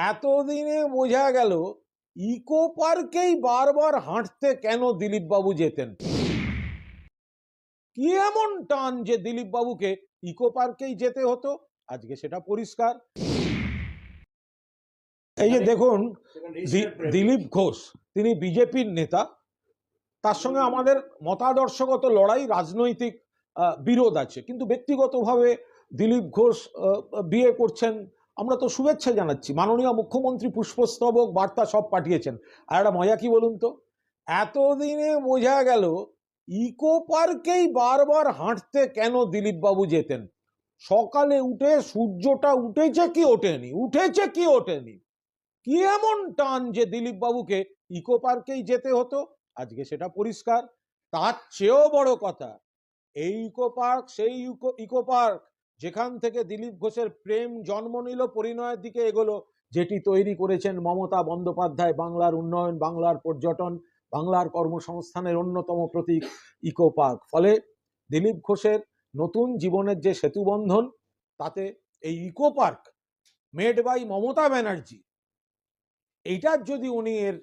এতদিনে বোঝা গেল ইকো পার্কেই বারবার হাঁটতে কেন দিলীপ বাবু যেতেন। কি এমন টান যে দিলীপ বাবুকে ইকো পার্কেই যেতে হতো? আজকে সেটা পরিষ্কার। এই যে দেখুন, দিলীপ ঘোষ তিনি বিজেপির নেতা, তার সঙ্গে আমাদের মতাদর্শগত লড়াই, রাজনৈতিক বিরোধ আছে, কিন্তু ব্যক্তিগতভাবে দিলীপ ঘোষ বিয়ে করছেন, আমরা তো শুভেচ্ছা জানাচ্ছি। মাননীয় মুখ্যমন্ত্রী পুষ্পস্তবক বার্তা সব পাঠিয়েছেন। আর একটা মজা কি বলুন তো, এতদিনে বোঝা গেল ইকো পার্কেই বারবার হাঁটতে কেন দিলীপ বাবু যেতেন। সকালে উঠে সূর্যটা উঠেছে কি ওঠেনি, উঠেছে কি ওঠেনি, কি এমন টান যে দিলীপ বাবুকে ইকো পার্কেই যেতে হতো? আজকে সেটা পরিষ্কার। তার চেয়েও বড় কথা, এই ইকো পার্ক সেই ইকো পার্ক যেখান থেকে দিলীপ ঘোষের প্রেম জন্ম নিল, পরিণয়ের দিকে এগোলো, যেটি তৈরি করেছেন মমতা বন্দ্যোপাধ্যায়। বাংলার উন্নয়ন, বাংলার পর্যটন, বাংলার কর্মসংস্থানের অন্যতম প্রতীক ইকো পার্ক। ফলে দিলীপ ঘোষের নতুন জীবনের যে সেতু বন্ধন, তাতে এই eco park made by Mamata Banerjee, এইটার যদি উনি এর